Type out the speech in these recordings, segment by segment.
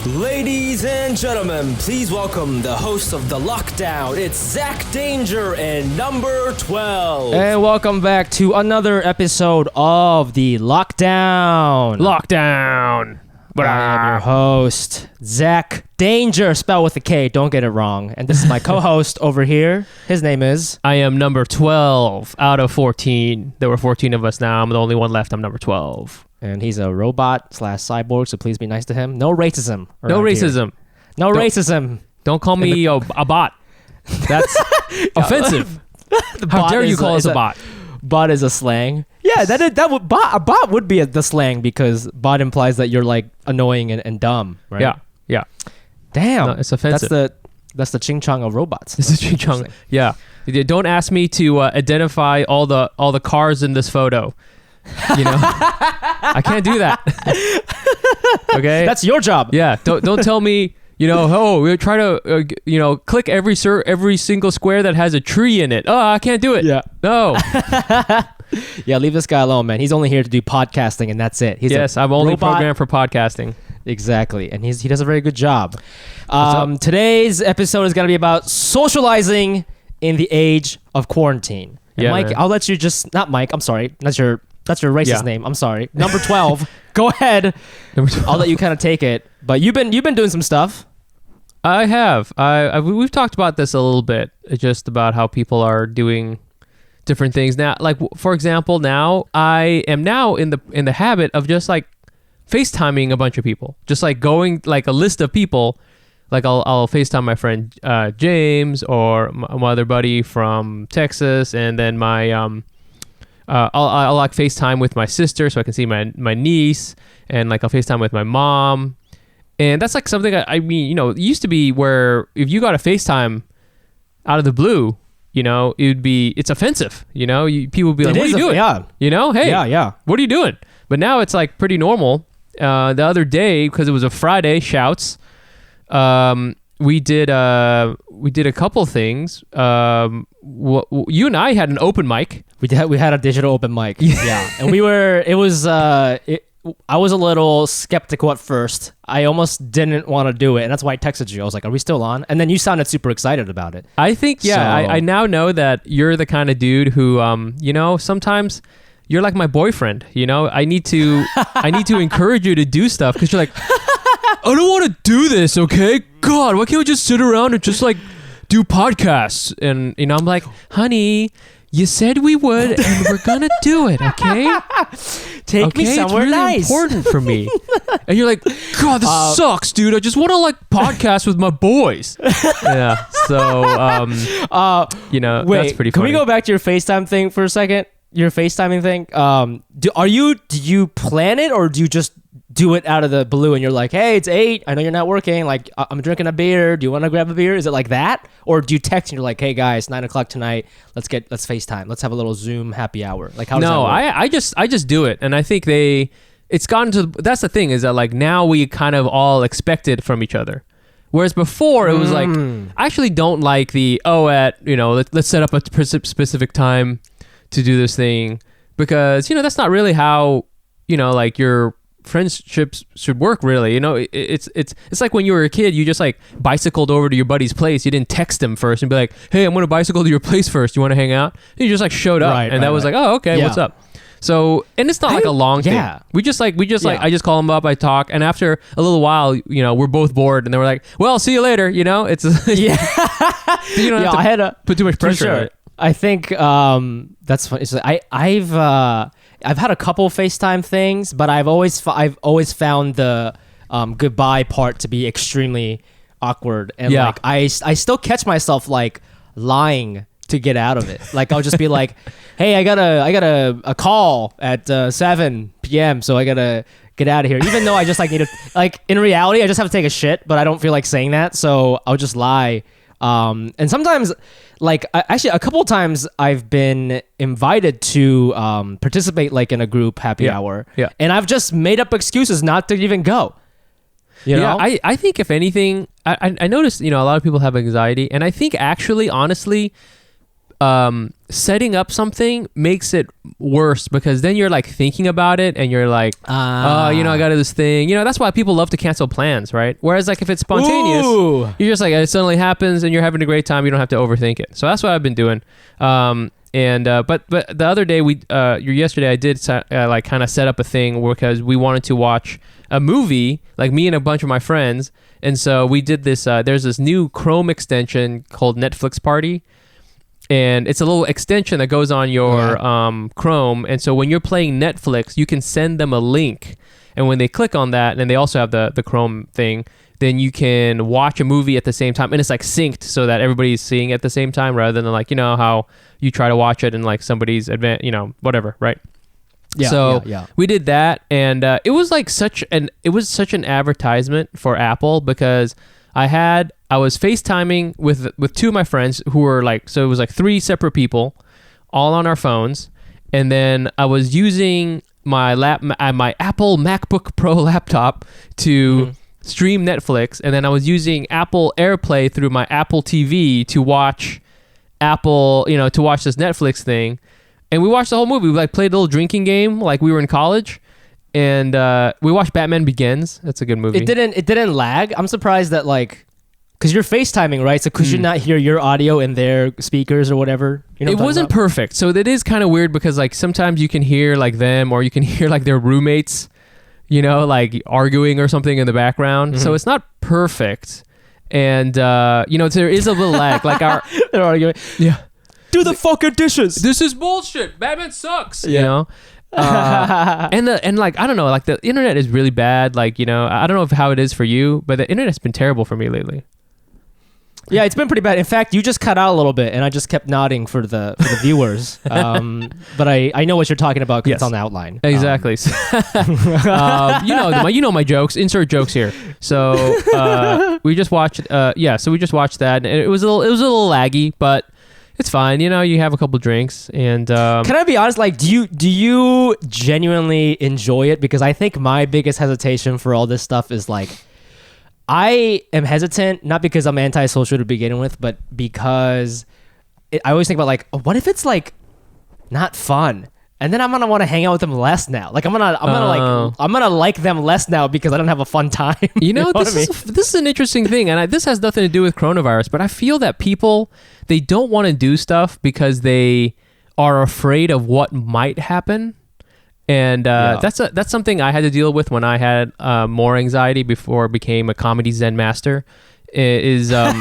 Ladies and gentlemen, please welcome the host of The Lockdown. It's Zach Danger and number 12. And welcome back to another episode of The Lockdown. But I am your host, Zach Danger, spelled with a K, don't get it wrong. And this is my co-host over here. His name is... I am number 12 out of 14. There were 14 of us now. I'm the only one left. I'm number 12. And he's a robot/cyborg, so please be nice to him. No racism. No racism. No racism. Don't call me a bot. That's offensive. How dare you call us a bot? Bot is a slang. Yeah, a bot would be the slang because bot implies that you're like annoying and dumb, right? Yeah. Damn, no, it's offensive. That's the ching chong of robots. This is ching chong. Yeah. Don't ask me to identify all the cars in this photo. You know, I can't do that. Okay, that's your job. Yeah. Don't tell me. You know, we try to, click every single square that has a tree in it. Oh, I can't do it. Yeah. No. Yeah, leave this guy alone, man. He's only here to do podcasting, and that's it. I'm only programmed for podcasting. Exactly, and he does a very good job. Today's episode is going to be about socializing in the age of quarantine. And Mike, man. I'll let you not Mike. I'm sorry. That's your racist name. I'm sorry. Number 12. Go ahead. I'll let you kind of take it. But you've been doing some stuff. I have. We've talked about this a little bit, just about how people are doing different things now. Like, for example, now I am now in the habit of just like FaceTiming a bunch of people, just like going like a list of people. Like I'll FaceTime my friend James or my other buddy from Texas, and then my I'll like FaceTime with my sister so I can see my niece, and like I'll FaceTime with my mom. And that's like something I mean, it used to be where if you got a FaceTime out of the blue, it's offensive. People would be like, "What are you doing?" Yeah. Hey, yeah. What are you doing? But now it's like pretty normal. The other day, because it was a Friday, shouts. We did a couple things. You and I had an open mic. We had a digital open mic. Yeah, and I was a little skeptical at first. I almost didn't want to do it, and that's why I texted you. I was like, "Are we still on?" And then you sounded super excited about it. I think, I now know that you're the kind of dude who, sometimes you're like my boyfriend. I need to encourage you to do stuff because you're like, I don't want to do this. Okay, God, why can't we just sit around and just like do podcasts? And I'm like, honey, you said we would, and we're gonna do it, okay? Take me somewhere it's really nice. Important for me. And you're like, God, this sucks, dude. I just want to like podcast with my boys. Yeah. So, wait, that's pretty funny. Can we go back to your FaceTime thing for a second? Your FaceTiming thing. Do you plan it, or do you just do it out of the blue and you're like, hey, it's 8, I know you're not working, like I'm drinking a beer, do you want to grab a beer? Is it like that? Or do you text and you're like, hey guys, 9:00 tonight, let's FaceTime, let's have a little Zoom happy hour? Like, how does that work? I just do it. And I think it's gotten to, that's the thing, is that like now we kind of all expect it from each other. Whereas before it was like, I actually don't like let's set up a specific time to do this thing, because that's not really how like your friendships should work, really. It's like when you were a kid, you just like bicycled over to your buddy's place. You didn't text him first and be like, hey, I'm gonna bicycle to your place first, you want to hang out? And you just like showed up, was like, oh, okay, what's up? So, and it's not like a long thing. We just like I just call them up, I talk, and after a little while, we're both bored, and they were like, well, see you later. It's you don't have to put too much pressure on it. I think that's funny. So I've had a couple FaceTime things, but I've always found the goodbye part to be extremely awkward, and like I still catch myself like lying to get out of it. Like I'll just be like, hey, I got a call at 7 p.m. so I gotta get out of here, even though I just like need to, like in reality I just have to take a shit, but I don't feel like saying that, so I'll just lie. And sometimes, like, actually, a couple of times I've been invited to participate, like, in a group happy hour. Yeah. And I've just made up excuses not to even go. You know? I think, if anything, I noticed, a lot of people have anxiety. And I think, actually, honestly, setting up something makes it worse because then you're like thinking about it and you're like, oh, you know, I got this thing. You know, that's why people love to cancel plans, right? Whereas like if it's spontaneous, you're just like, it suddenly happens and you're having a great time. You don't have to overthink it. So that's what I've been doing. But the other day yesterday I did like kind of set up a thing because we wanted to watch a movie, like me and a bunch of my friends. And so we did this, there's this new Chrome extension called Netflix Party. And it's a little extension that goes on your Chrome. And so when you're playing Netflix, you can send them a link. And when they click on that, and they also have the Chrome thing, then you can watch a movie at the same time. And it's like synced so that everybody's seeing it at the same time rather than like, you know, how you try to watch it in like somebody's whatever, right? Yeah. So yeah. we did that. And it was like such an advertisement for Apple because I was FaceTiming with two of my friends who were like, so it was like three separate people all on our phones. And then I was using my Apple MacBook Pro laptop to stream Netflix. And then I was using Apple AirPlay through my Apple TV to watch this Netflix thing. And we watched the whole movie. We like played a little drinking game like we were in college. And we watched Batman Begins. That's a good movie. It didn't lag. I'm surprised that like, because you're FaceTiming, right? So could you not hear your audio in their speakers or whatever? You know it wasn't perfect. So that is kind of weird because like sometimes you can hear like them or you can hear like their roommates, you know, like arguing or something in the background. So it's not perfect. And, you know, there is a little lag. Like they're arguing. Yeah. Do the fucking dishes. This is bullshit. Batman sucks. Yeah. You know? And like I don't know, like the internet is really bad. Like, you know, I don't know how it is for you, but the internet's been terrible for me lately. Yeah, it's been pretty bad. In fact, you just cut out a little bit, and I just kept nodding for the viewers. But I know what you're talking about because it's on the outline. Exactly. You know my jokes. Insert jokes here. So we just watched. So we just watched that, and it was a little laggy, but. It's fine, you know. You have a couple drinks, and can I be honest? Like, do you genuinely enjoy it? Because I think my biggest hesitation for all this stuff is like, I am hesitant not because I'm antisocial to begin with, but because I always think about like, what if it's like not fun, and then I'm gonna want to hang out with them less now. Like I'm gonna like them less now because I don't have a fun time. You know, this is an interesting thing, and this has nothing to do with coronavirus, but I feel that people. They don't want to do stuff because they are afraid of what might happen. And that's something I had to deal with when I had more anxiety before I became a comedy Zen master. Is catch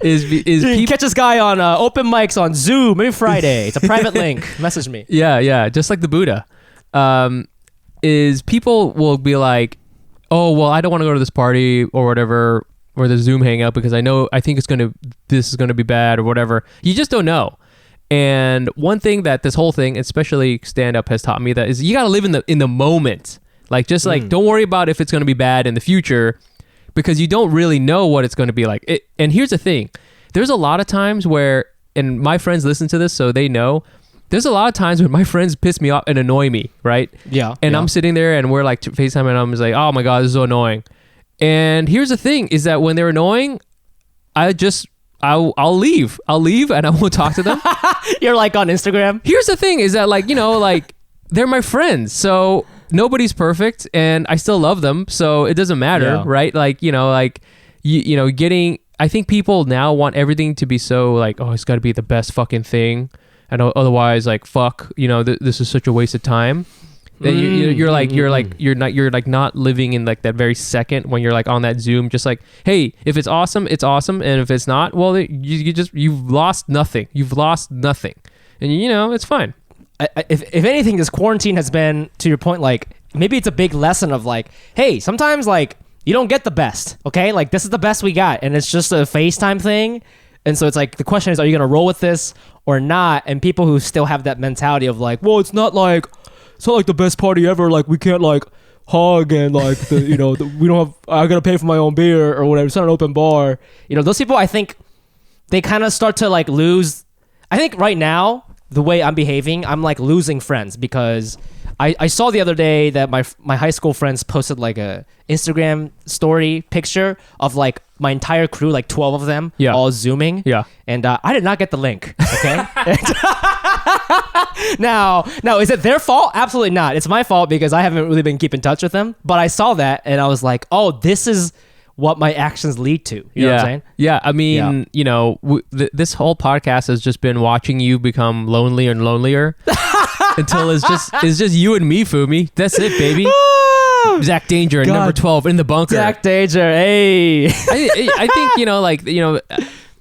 this guy on open mics on Zoom every Friday. It's a private link. Message me. Yeah, just like the Buddha. Is people will be like, oh well, I don't want to go to this party or whatever. Or the Zoom hangout because I think this is gonna be bad or whatever. You just don't know. And one thing that this whole thing, especially stand up, has taught me that is you gotta live in the moment. Like just like don't worry about if it's gonna be bad in the future because you don't really know what it's gonna be like. And here's the thing: there's a lot of times where, and my friends listen to this, so they know. There's a lot of times when my friends piss me off and annoy me, right? Yeah. And I'm sitting there and we're like FaceTime and I'm just like, oh my god, this is so annoying. And here's the thing is that when they're annoying, I'll leave. I'll leave and I won't talk to them. You're like on Instagram? Here's the thing is that like, you know, like they're my friends. So nobody's perfect and I still love them. So it doesn't matter, right? Like, you know, like, you know, I think people now want everything to be so like, oh, it's got to be the best fucking thing. And otherwise like, fuck, you know, this is such a waste of time. You're not living in like that very second when you're like on that Zoom, just like, hey, if it's awesome, it's awesome, and if it's not, well, you've lost nothing. You've lost nothing, and you know it's fine. If anything, this quarantine has been, to your point, like maybe it's a big lesson of like, hey, sometimes like you don't get the best, okay? Like this is the best we got, and it's just a FaceTime thing. And so it's like the question is, are you gonna roll with this or not? And people who still have that mentality of like, well, it's not like the best party ever. Like we can't like hug and like we don't have. I gotta pay for my own beer or whatever. It's not an open bar. You know, those people. I think they kind of start to like lose. I think right now the way I'm behaving, I'm like losing friends because I saw the other day that my high school friends posted like a Instagram story picture of like my entire crew, like 12 of them, all zooming. Yeah. And I did not get the link. Okay. Now, is it their fault? Absolutely not. It's my fault because I haven't really been keeping in touch with them. But I saw that and I was like, oh, this is what my actions lead to. You know what I'm saying? Yeah. I mean, you know, this whole podcast has just been watching you become lonelier and lonelier until it's just you and me, Fumi. That's it, baby. Zach Danger at number 12 in the bunker. Zach Danger, hey. I think, you know, like, you know,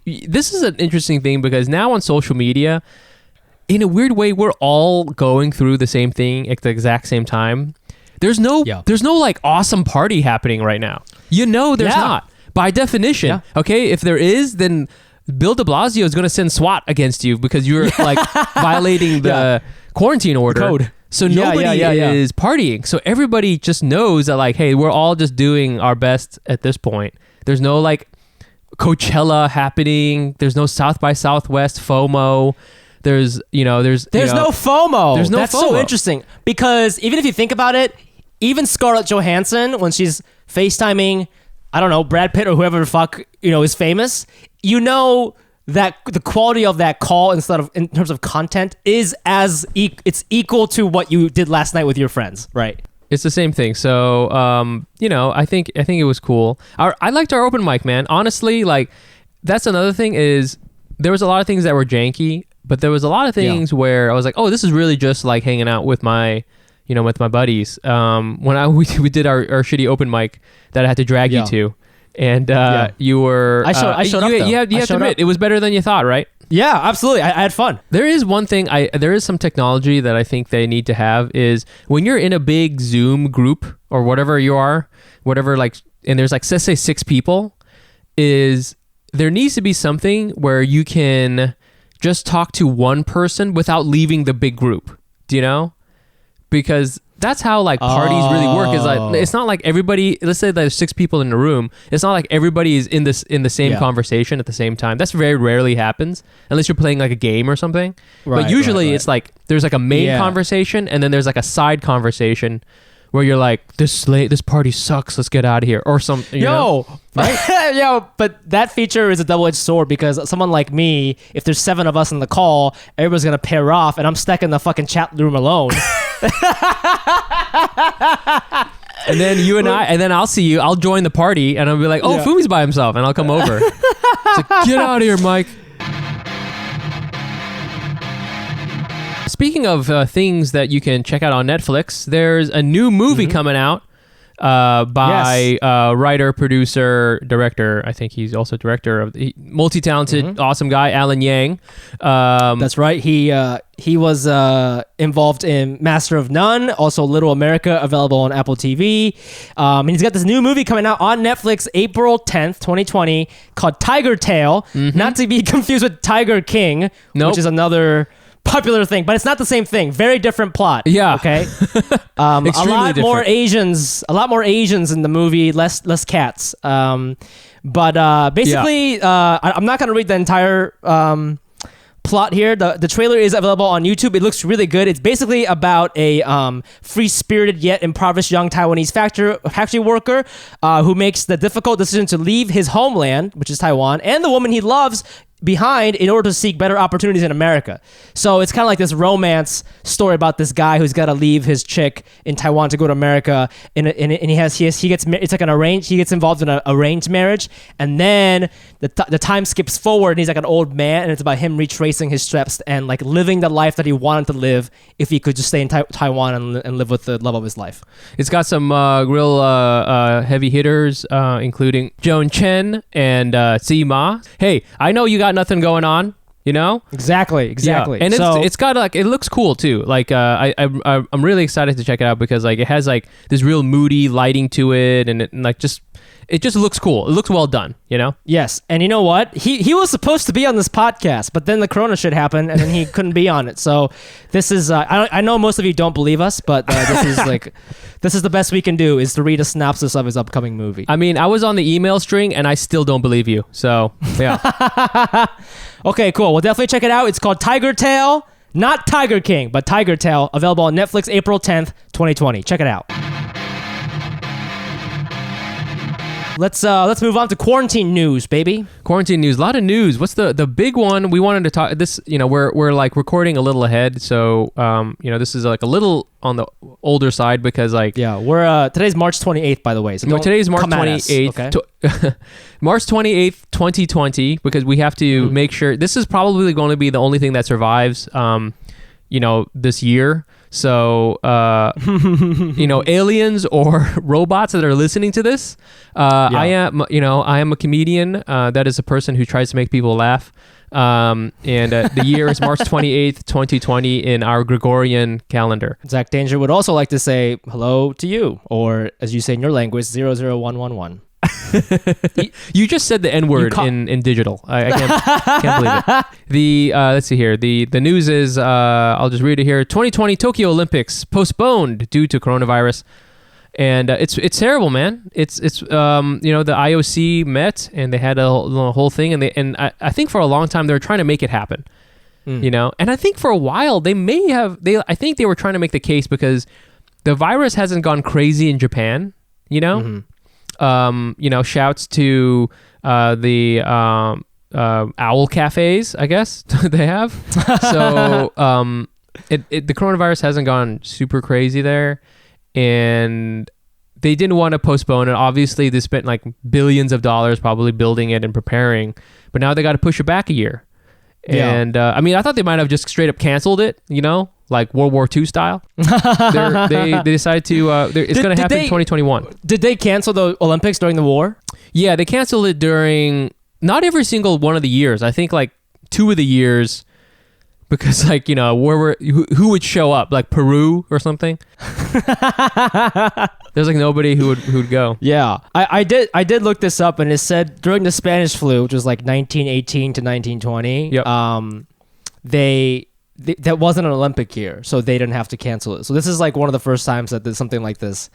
this is an interesting thing because now on social media, in a weird way, we're all going through the same thing at the exact same time. There's no like awesome party happening right now. You know, there's not. By definition, okay? If there is, then Bill de Blasio is going to send SWAT against you because you're like violating the quarantine order. Code. So nobody is partying. So everybody just knows that like, hey, we're all just doing our best at this point. There's no like Coachella happening. There's no South by Southwest FOMO. There's no FOMO. There's no That's FOMO. so interesting because even if you think about it, even Scarlett Johansson, when she's FaceTiming, I don't know, Brad Pitt or whoever the fuck, you know, is famous, you know that the quality of that call in terms of content is it's equal to what you did last night with your friends, right? It's the same thing. So, you know, I think it was cool. I liked our open mic, man. Honestly, like that's another thing is there was a lot of things that were janky, but there was a lot of things where I was like, oh, this is really just like hanging out with my buddies. When we did our shitty open mic that I had to drag you to, and you were I showed up. You have to admit it was better than you thought, right? Yeah, absolutely. I had fun. There is one thing there is some technology that I think they need to have is when you're in a big Zoom group or whatever you are, like, and there's like, let's say 6 people, is there needs to be something where you can just talk to one person without leaving the big group. Do you know? Because that's how like parties really work. Is like it's not like everybody. Let's say there's 6 people in a room. It's not like everybody is in the same conversation at the same time. That's very rarely happens unless you're playing like a game or something. But usually it's like there's like a main conversation and then there's like a side conversation where you're like, this party sucks. Let's get out of here or some. Right? Yo, but that feature is a double-edged sword because someone like me, if there's 7 of us in the call, everybody's gonna pair off, and I'm stuck in the fucking chat room alone. And then you and I, and then I'll see you. I'll join the party, and I'll be like, "Oh, Fumi's by himself," and I'll come over. It's like, get out of here, Mike. Speaking of things that you can check out on Netflix, there's a new movie coming out by writer, producer, director. I think he's also director of multi-talented, awesome guy, Alan Yang. That's right. He was involved in Master of None, also Little America, available on Apple TV. And he's got this new movie coming out on Netflix April 10th, 2020, called Tiger Tail. Not to be confused with Tiger King, which is another popular thing, but it's not the same thing. Very different plot. Yeah. Okay. A lot more Asians in the movie, less cats. But basically, I'm not gonna read the entire plot here. The trailer is available on YouTube. It looks really good. It's basically about a free-spirited yet impoverished young Taiwanese factory worker who makes the difficult decision to leave his homeland, which is Taiwan, and the woman he loves behind in order to seek better opportunities in America. So it's kind of like this romance story about this guy who's got to leave his chick in Taiwan to go to America, and he gets it's like he gets involved in an arranged marriage, and then the time skips forward and he's like an old man, and it's about him retracing his steps and like living the life that he wanted to live if he could just stay in Taiwan and live with the love of his life. It's got some real heavy hitters, including Joan Chen and Zi Ma. Hey, I know you got nothing going on, you know? Exactly. Yeah. And it's got like, it looks cool too. Like I'm really excited to check it out because like it has like this real moody lighting to it, and it just looks cool. It looks well done, you know? Yes. And you know what? He was supposed to be on this podcast, but then the corona shit happened and then he couldn't be on it. So this is, I know most of you don't believe us, but this is the best we can do is to read a synopsis of his upcoming movie. I mean, I was on the email string and I still don't believe you. So, yeah. Okay, cool. We'll definitely check it out. It's called Tiger Tail. Not Tiger King, but Tiger Tail, available on Netflix April 10th, 2020. Check it out. Let's move on to quarantine news, baby. Quarantine news, a lot of news. What's the big one we wanted to talk? This, we're like recording a little ahead, so this is like a little on the older side because we're today's March 28th, by the way. So today's March 28th, okay? March 28th, 2020, because we have to make sure this is probably going to be the only thing that survives, this year. So, aliens or robots that are listening to this, I am a comedian. That is a person who tries to make people laugh. And the year is March 28th, 2020 in our Gregorian calendar. Zach Danger would also like to say hello to you, or as you say in your language, 00111. You just said the N-word in digital. I can't believe it. Let's see here. The news is, I'll just read it here. 2020 Tokyo Olympics postponed due to coronavirus. And it's terrible, man. It's the IOC met and they had a whole thing, and I think for a long time they were trying to make it happen. And I think for a while I think they were trying to make the case because the virus hasn't gone crazy in Japan, shouts to the owl cafes, I guess they have. So the coronavirus hasn't gone super crazy there, and they didn't want to postpone it. Obviously, they spent like billions of dollars probably building it and preparing, but now they got to push it back a year. Yeah. And I thought they might have just straight up canceled it, like World War II style. They decided to. It's going to happen in 2021. Did they cancel the Olympics during the war? Yeah, they canceled it during not every single one of the years. I think like 2 of the years, because who would show up, like Peru or something. There's like nobody who would go. Yeah, I did look this up, and it said during the Spanish flu, which was like 1918 to 1920. Yep. That wasn't an Olympic year, so they didn't have to cancel it. So this is like one of the first times that something like this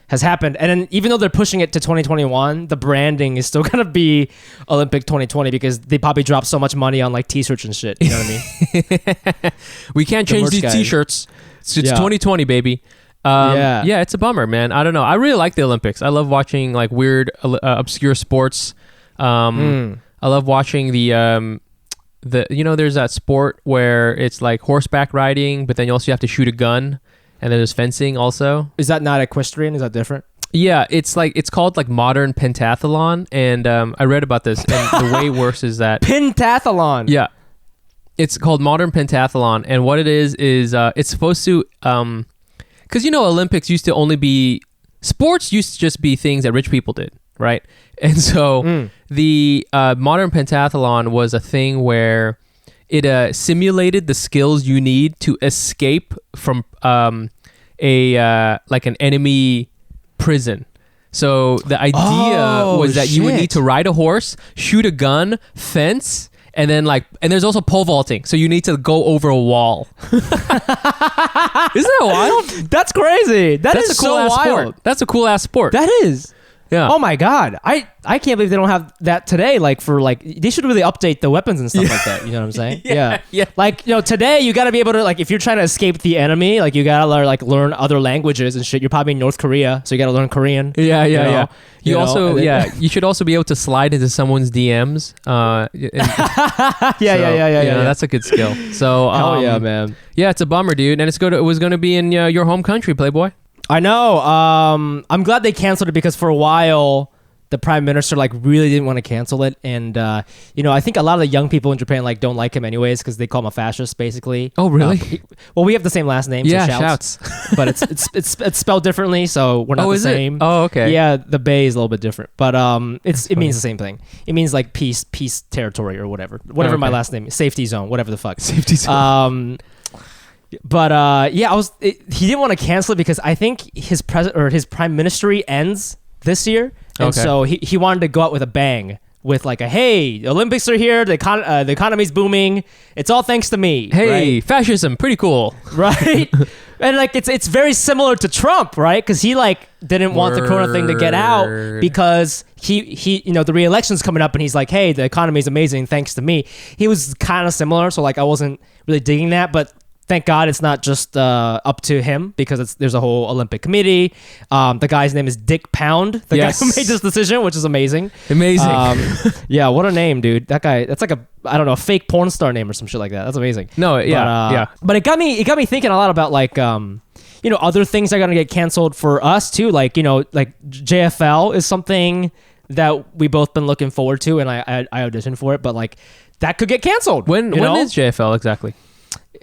has happened. And then even though they're pushing it to 2021, the branding is still gonna be Olympic 2020 because they probably dropped so much money on like t-shirts and shit. You know what I mean? We can't change these t-shirts. It's 2020, baby. Yeah, it's a bummer, man. I don't know. I really like the Olympics. I love watching like weird, obscure sports. I love watching there's that sport where it's like horseback riding, but then you also have to shoot a gun, and then there's fencing also. Is that not equestrian? Is that different? Yeah, it's called like modern pentathlon, and I read about this, and the way it works is that pentathlon. Yeah, it's called modern pentathlon, and what it is it's supposed to because Olympics used to only be sports used to just be things that rich people did, right? And so the modern pentathlon was a thing where it simulated the skills you need to escape from an enemy prison. So the idea was that you would need to ride a horse, shoot a gun, fence, and then and there's also pole vaulting. So you need to go over a wall. Isn't that wild? That's crazy. That's a cool ass sport. That's a cool ass sport. That is. Yeah. Oh my God. I can't believe they don't have that today. They should really update the weapons and stuff like that. You know what I'm saying? Yeah. Today you got to be able to if you're trying to escape the enemy, you got to learn other languages and shit. You're probably in North Korea, so you got to learn Korean. Yeah. You should also be able to slide into someone's DMs. Yeah. That's a good skill. So, hell yeah, man. Yeah, it's a bummer, dude. And it was going to be in your home country, Playboy. I know. I'm glad they canceled it because for a while the prime minister really didn't want to cancel it, and I think a lot of the young people in Japan don't like him anyways because they call him a fascist basically. Oh really? Well, we have the same last name. Yeah, so shouts. But it's spelled differently, so we're not the same. Oh okay. Yeah, the Bay is a little bit different, but it means the same thing. It means peace territory or whatever my last name is. Safety zone, whatever the fuck. Safety zone. But he didn't want to cancel it because I think his prime ministry ends this year, and so he wanted to go out with a bang with hey, Olympics are here, the economy's booming, it's all thanks to me. Hey, right? Fascism, pretty cool, right? And it's very similar to Trump, right? Because he didn't want the Corona thing to get out because he the re-election's coming up and he's hey, the economy's amazing thanks to me. He was kind of similar, so I wasn't really digging that, but thank God it's not just up to him because there's a whole Olympic committee. The guy's name is Dick Pound, the guy who made this decision, which is amazing. Amazing. Yeah, what a name, dude. That guy, that's like I don't know, a fake porn star name or some shit like that. That's amazing. No, yeah, But it got me thinking a lot about like, other things that are going to get canceled for us too. Like, like JFL is something that we both been looking forward to, and I auditioned for it, but like that could get canceled. When is JFL exactly?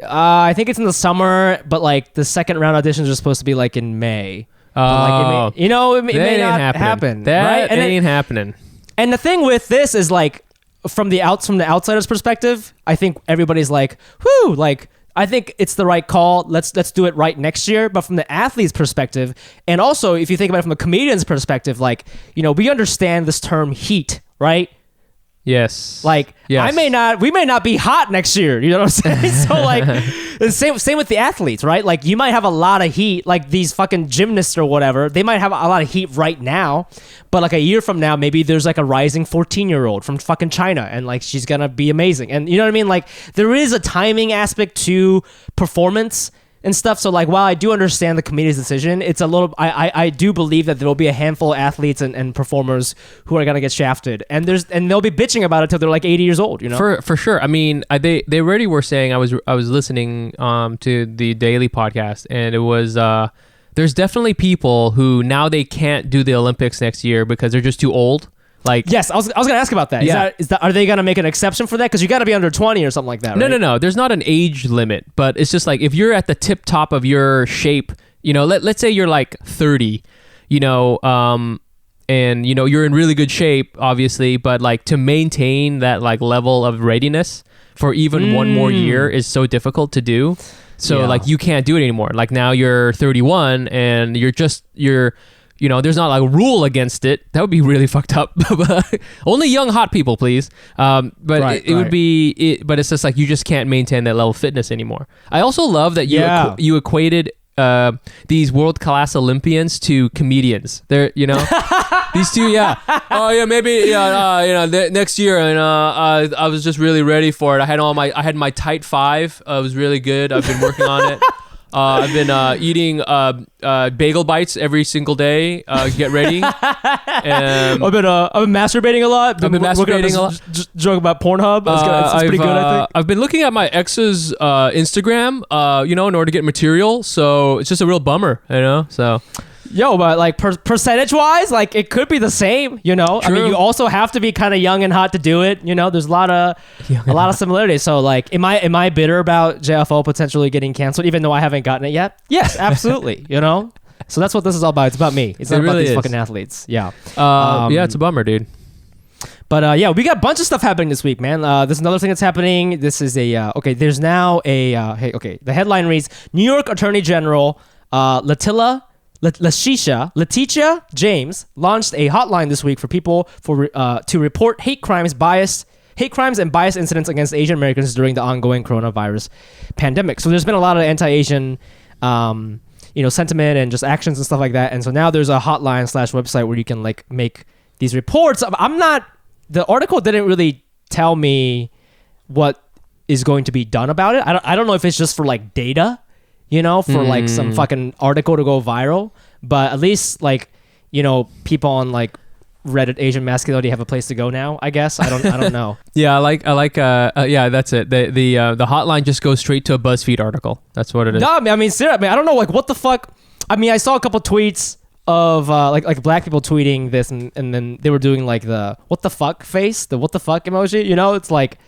I think it's in the summer, but like the second round auditions are supposed to be like in May. Oh, it may not happen. That right? ain't happening. And the thing with this is like, from the outsider's perspective, I think everybody's like, whew, like, I think it's the right call. Let's do it right next year. But from the athlete's perspective, and also if you think about it from a comedian's perspective, like, we understand this term heat, right? Yes. Like, yes. we may not be hot next year. You know what I'm saying? So like, the same with the athletes, right? Like, you might have a lot of heat, like these fucking gymnasts or whatever. They might have a lot of heat right now, but like a year from now, maybe there's like a rising 14-year-old from fucking China, and like she's gonna be amazing. And you know what I mean? Like, there is a timing aspect to performance and stuff. So like, while I do understand the committee's decision, it's a little, I do believe that there will be a handful of athletes and performers who are gonna get shafted, and they'll be bitching about it till they're like 80 years old, For sure. I mean, they already were saying, I was listening to the Daily podcast, and it was there's definitely people who now they can't do the Olympics next year because they're just too old. Like, yes, I was gonna ask about that. Yeah. Is that are they gonna make an exception for that? Because you got to be under 20 or something like that. Right? No. There's not an age limit, but it's just like if you're at the tip top of your shape, let's say you're like 30, and you're in really good shape, obviously, but like to maintain that like level of readiness for even one more year is so difficult to do. So like you can't do it anymore. Like now you're 31 and there's not like a rule against it. That would be really fucked up. Only young hot people, please. But it would be. But it's just like you just can't maintain that level of fitness anymore. I also love that you equated these world class Olympians to comedians. They're these two. Oh yeah, maybe next year. And I was just really ready for it. I had my tight 5. It was really good. I've been working on it. I've been eating bagel bites every single day. Get ready. I've been masturbating a lot. I've been masturbating a lot. Joke about Pornhub. It's pretty good, I think. I've been looking at my ex's Instagram, in order to get material. So it's just a real bummer, So. Yo, but like percentage-wise, like it could be the same, True. I mean, you also have to be kind of young and hot to do it. There's a lot of similarities. So like, am I bitter about JFL potentially getting canceled, even though I haven't gotten it yet? Yes, absolutely. So that's what this is all about. It's about me. It's not about these fucking athletes. Yeah. It's a bummer, dude. But we got a bunch of stuff happening this week, man. There's another thing that's happening. This is there's now the headline reads, New York Attorney General Letitia James launched a hotline this week for people to report hate crimes and bias incidents against Asian Americans during the ongoing coronavirus pandemic. So there's been a lot of anti-Asian sentiment and just actions and stuff like that. And so now there's a hotline / website where you can like make these reports. The article didn't really tell me what is going to be done about it. I don't know if it's just for like data, for like some fucking article to go viral, but at least like, people on like Reddit Asian masculinity have a place to go now, I guess. I don't know. Yeah, I like that's it. The hotline just goes straight to a BuzzFeed article. That's what it is. No, I mean, seriously, I don't know, like what the fuck. I mean, I saw a couple tweets of like black people tweeting this, and then they were doing like the what the fuck face, the what the fuck emoji. It's like,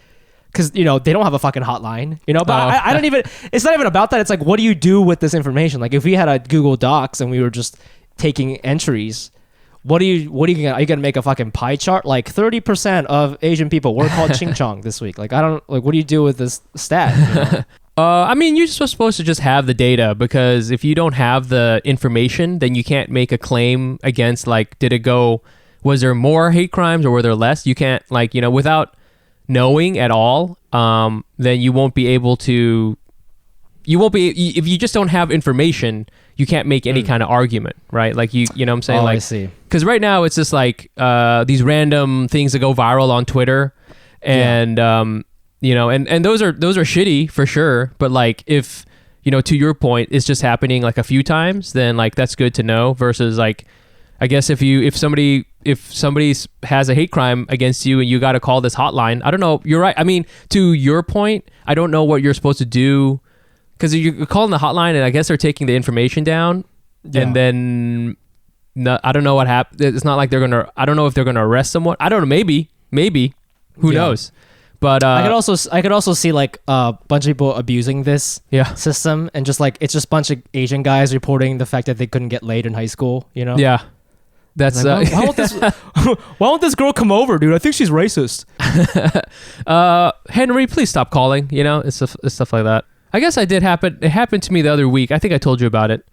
because they don't have a fucking hotline, but I don't even, it's not even about that. It's like, what do you do with this information? Like if we had a Google Docs and we were just taking entries, are you gonna make a fucking pie chart? Like 30% of Asian people were called ching chong this week. Like what do you do with this stat? I mean, you're just supposed to just have the data, because if you don't have the information, then you can't make a claim against like, was there more hate crimes or were there less? You can't without knowing at all, then you won't be able to. If you just don't have information, you can't make any kind of argument, right? Like you know what I'm saying? Oh, like, I see. Because right now it's just like these random things that go viral on Twitter, and and those are shitty for sure. But like if to your point, it's just happening like a few times, then like that's good to know. Versus like, I guess if somebody has a hate crime against you and you got to call this hotline, I don't know. You're right. I mean, to your point, I don't know what you're supposed to do, because you're calling the hotline and I guess they're taking the information down, and then I don't know what happened. It's not like I don't know if they're gonna arrest someone. I don't know. Maybe. Who knows? But I could also see like a bunch of people abusing this system, and just like it's just a bunch of Asian guys reporting the fact that they couldn't get laid in high school. Yeah. That's like, why won't this girl come over, dude? I think she's racist. Henry, please stop calling. It's stuff like that. I guess it happened to me the other week. I think I told you about it.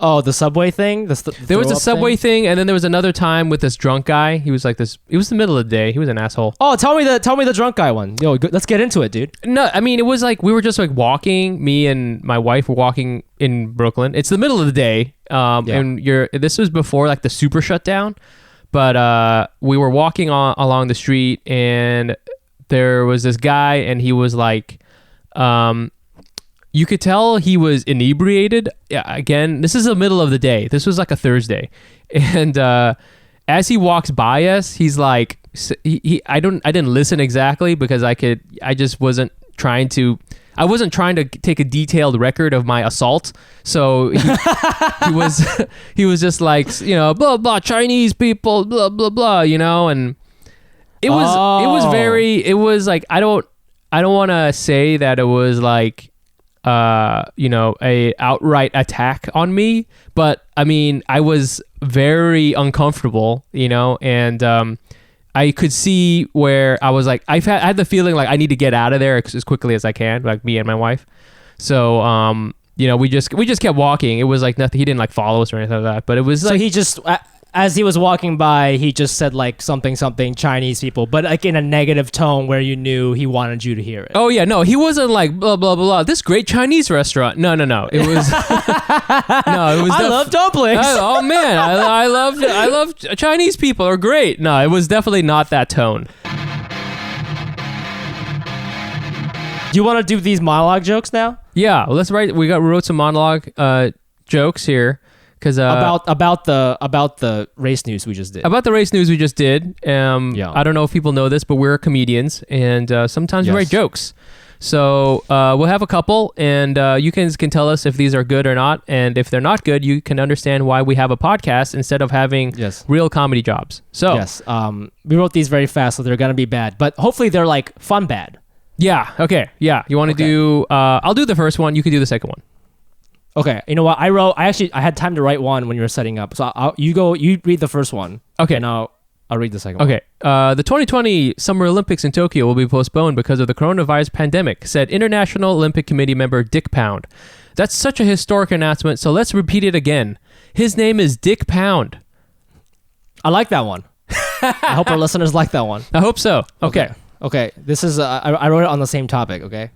Oh, the subway thing? There was a subway thing, and then there was another time with this drunk guy. He was like this. It was the middle of the day. He was an asshole. Oh, tell me the drunk guy one. Yo, let's get into it, dude. No, I mean, it was like we were just like walking. Me and my wife were walking in Brooklyn. It's the middle of the day, and this was before like the super shutdown. But we were walking along the street, and there was this guy, and he was like, you could tell he was inebriated. Yeah, again, this is the middle of the day. This was like a Thursday. And as he walks by us, he's like, I didn't listen exactly because I just wasn't trying to take a detailed record of my assault. So he was just like, blah, blah, Chinese people, blah, blah, blah, and it was like, I don't want to say that it was like, a outright attack on me, but I mean, I was very uncomfortable, and I could see where I was like, I had the feeling like I need to get out of there as quickly as I can, like me and my wife. So, we just kept walking. It was like nothing. He didn't like follow us or anything like that, but it was like, so he just, as he was walking by, he just said like something Chinese people, but like in a negative tone where you knew he wanted you to hear it. Oh yeah, no, he wasn't like blah blah blah blah. This great Chinese restaurant. No. It was no, it was. I love dumplings. Oh man, I love Chinese people are great. No, it was definitely not that tone. Do you want to do these monologue jokes now? Yeah, well, let's write. We wrote some monologue jokes here. Because about the race news we just did. About the race news we just did. I don't know if people know this, but we're comedians, and sometimes we write jokes. So we'll have a couple, and you can tell us if these are good or not. And if they're not good, you can understand why we have a podcast instead of having real comedy jobs. So we wrote these very fast, so they're gonna be bad, but hopefully they're like fun bad. Yeah. Okay. Yeah. You want to do? I'll do the first one. You can do the second one. Okay, you know what? I had time to write one when you were setting up. So you read the first one. Okay. And I'll read the second one. Okay. The 2020 Summer Olympics in Tokyo will be postponed because of the coronavirus pandemic, said International Olympic Committee member Dick Pound. That's such a historic announcement, so let's repeat it again. His name is Dick Pound. I like that one. I hope our listeners like that one. I hope so. Okay. This is I wrote it on the same topic. Okay.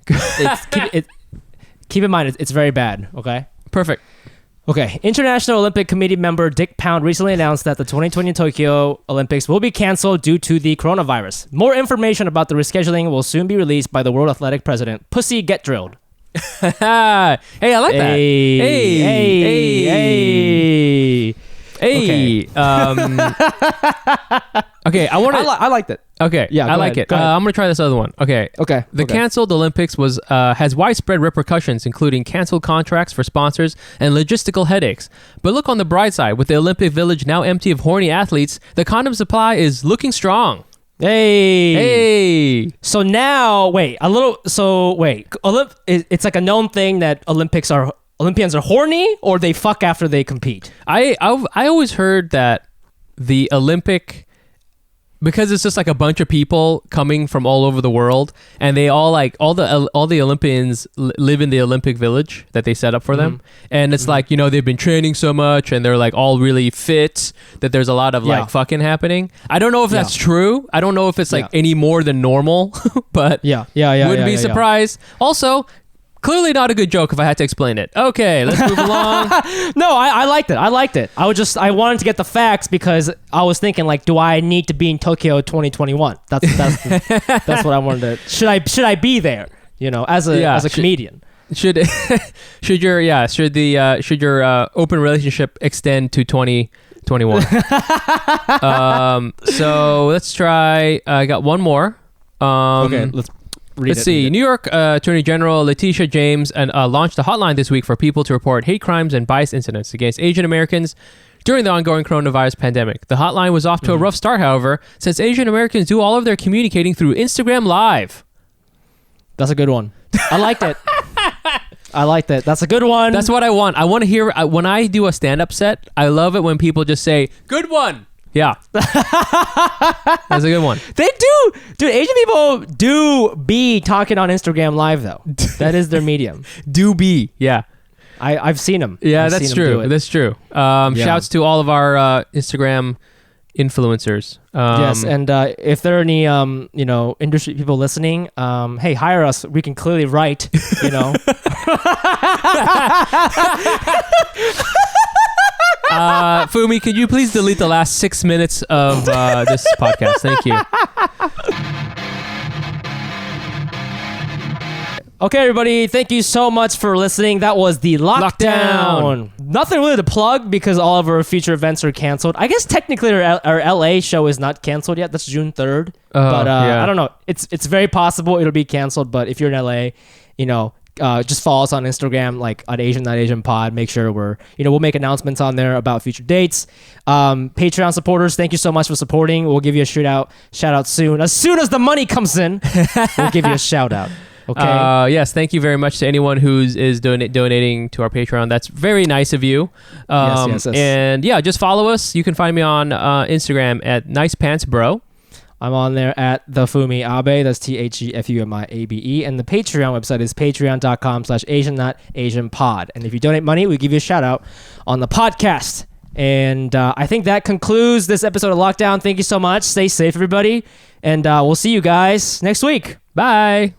Keep in mind, it's very bad, okay? Perfect. Okay. International Olympic Committee member Dick Pound recently announced that the 2020 Tokyo Olympics will be canceled due to the coronavirus. More information about the rescheduling will soon be released by the World Athletic President. Pussy, get drilled. Hey, I like that. Hey. Okay. Okay. I liked it. Okay. Yeah. I like it. I'm gonna try this other one. Okay. Okay. The canceled Olympics has widespread repercussions, including canceled contracts for sponsors and logistical headaches. But look on the bright side. With the Olympic Village now empty of horny athletes, the condom supply is looking strong. Hey. So now, it's like a known thing that Olympians are horny, or they fuck after they compete. I always heard that the Olympic, because it's just like a bunch of people coming from all over the world, and they all like all the Olympians live in the Olympic Village that they set up for them, and it's like, they've been training so much and they're like all really fit that there's a lot of like fucking happening. I don't know if that's true. I don't know if it's like any more than normal, but wouldn't be surprised. Also, clearly not a good joke if I had to explain it. Okay, let's move along. No, I liked it. I wanted to get the facts because I was thinking like, do I need to be in Tokyo 2021? That's what I wanted to. Should I be there? As a comedian. Should your open relationship extend to 2021? So let's try. I got one more. Okay, let's read Let's see. New York Attorney General Letitia James launched a hotline this week for people to report hate crimes and bias incidents against Asian Americans during the ongoing coronavirus pandemic. The hotline was off to a rough start, however, since Asian Americans do all of their communicating through Instagram Live. That's a good one. I liked it. I like that. That's a good one. That's what I want. I want to hear when I do a stand-up set. I love it when people just say, "Good one." Yeah, that's a good one. They do, dude. Asian people do be talking on Instagram Live though. That is their medium. Do be, yeah. I've seen them. Yeah, that's true. That's true. Shouts to all of our Instagram influencers. Yes, and if there are any industry people listening, hey, hire us. We can clearly write. Fumi, could you please delete the last 6 minutes of this podcast? Thank you. Okay, everybody, thank you so much for listening. That was the Lockdown. Nothing really to plug because all of our future events are canceled. I guess technically our LA show is not canceled yet. That's June 3rd. But I don't know. It's very possible it'll be canceled. But if you're in LA, just follow us on Instagram, like at Asian Pod. Make sure we'll make announcements on there about future dates. Patreon supporters, thank you so much for supporting. We'll give you a shout out soon. As soon as the money comes in, we'll give you a shout out. Okay. Yes, thank you very much to anyone who's donating to our Patreon. That's very nice of you. Yes. And yeah, just follow us. You can find me on Instagram at nicepantsbro. I'm on there at the Fumi Abe. That's TheFumiAbe. And the Patreon website is patreon.com/Asian.AsianPod. And if you donate money, we give you a shout out on the podcast. And I think that concludes this episode of Lockdown. Thank you so much. Stay safe, everybody. And we'll see you guys next week. Bye.